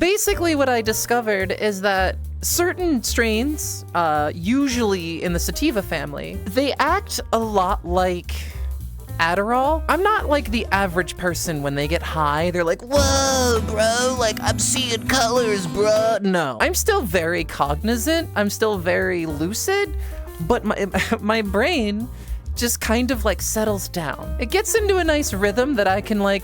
Basically what I discovered is that certain strains, usually in the sativa family, they act a lot like Adderall. I'm not like the average person when they get high. They're like, whoa, bro, like I'm seeing colors, bro. No, I'm still very cognizant. I'm still very lucid, but my brain just kind of like settles down. It gets into a nice rhythm that I can like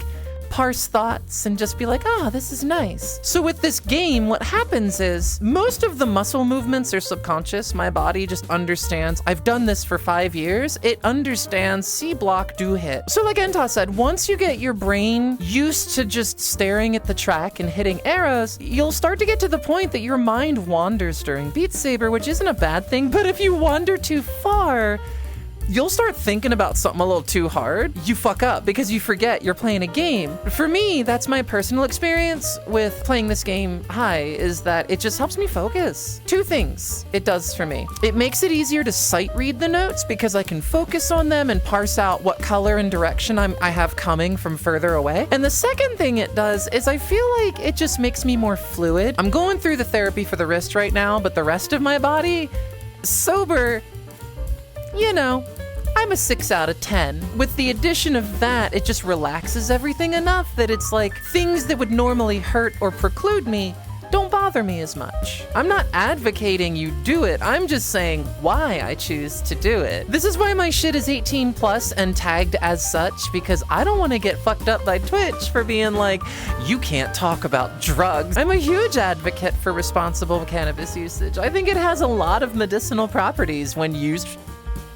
parse thoughts and just be like, ah, this is nice. So with this game, what happens is most of the muscle movements are subconscious. My body just understands. I've done this for 5 years. It understands C block, do hit. So like Enta said, once you get your brain used to just staring at the track and hitting arrows, you'll start to get to the point that your mind wanders during Beat Saber, which isn't a bad thing. But if you wander too far, you'll start thinking about something a little too hard. You fuck up because you forget you're playing a game. For me, that's my personal experience with playing this game high, is that it just helps me focus. 2 things it does for me. It makes it easier to sight read the notes because I can focus on them and parse out what color and direction I have coming from further away. And the second thing it does is I feel like it just makes me more fluid. I'm going through the therapy for the wrist right now, but the rest of my body, sober, you know, I'm a 6 out of 10. With the addition of that, it just relaxes everything enough that it's like things that would normally hurt or preclude me don't bother me as much. I'm not advocating you do it. I'm just saying why I choose to do it. This is why my shit is 18 plus and tagged as such, because I don't want to get fucked up by Twitch for being like, you can't talk about drugs. I'm a huge advocate for responsible cannabis usage. I think it has a lot of medicinal properties when used.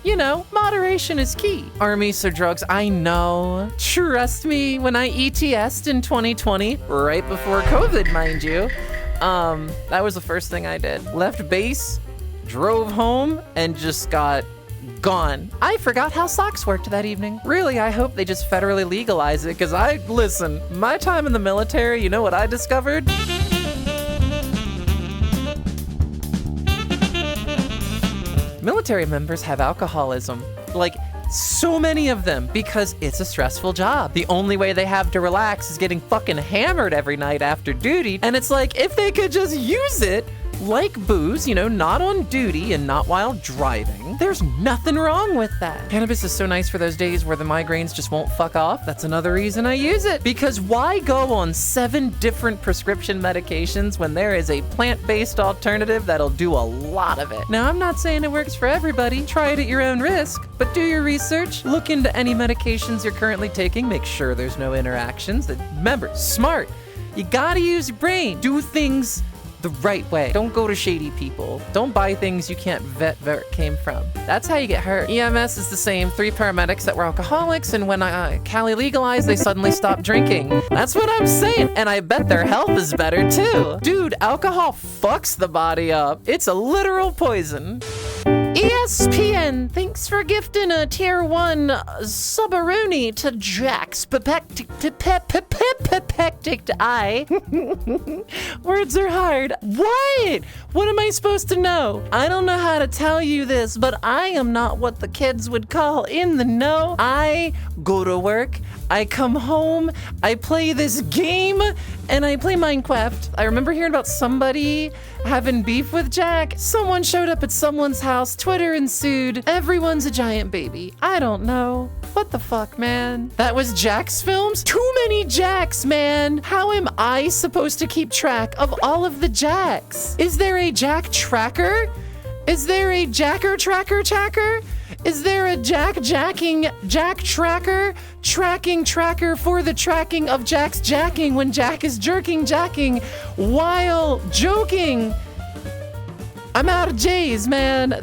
You know, moderation is key. Armies or drugs, I know. Trust me, when I ETS'd in 2020, right before COVID, mind you, that was the first thing I did. Left base, drove home, and just got gone. I forgot how socks worked that evening. Really, I hope they just federally legalize it, because listen, my time in the military, you know what I discovered? Military members have alcoholism, like so many of them, because it's a stressful job. The only way they have to relax is getting fucking hammered every night after duty. And it's like, if they could just use it like booze, you know, not on duty and not while driving, there's nothing wrong with that. Cannabis is so nice for those days where the migraines just won't fuck off. That's another reason I use it. Because why go on 7 different prescription medications when there is a plant-based alternative that'll do a lot of it? Now, I'm not saying it works for everybody. Try it at your own risk, but do your research. Look into any medications you're currently taking. Make sure there's no interactions. Remember, smart. You gotta use your brain. Do things the right way. Don't go to shady people. Don't buy things you can't vet where it came from. That's how you get hurt. EMS is the same. 3 paramedics that were alcoholics, and when Cali legalized, they suddenly stopped drinking. That's what I'm saying. And I bet their health is better too. Dude, alcohol fucks the body up. It's a literal poison. ESPN, thanks for gifting a tier 1 subaroonie to Jack's pepectic eye. Words are hard. What? What am I supposed to know? I don't know how to tell you this, but I am not what the kids would call in the know. I go to work, I come home, I play this game, and I play Minecraft. I remember hearing about somebody having beef with Jack. Someone showed up at someone's house, Twitter ensued. Everyone's a giant baby. I don't know. What the fuck, man? That was Jack's films? Too many Jacks, man. How am I supposed to keep track of all of the Jacks? Is there a Jack tracker? Is there a Jacker tracker? Is there a Jack tracker? Tracking tracker for the tracking of Jack's jacking when Jack is jacking while joking. I'm out of J's, man.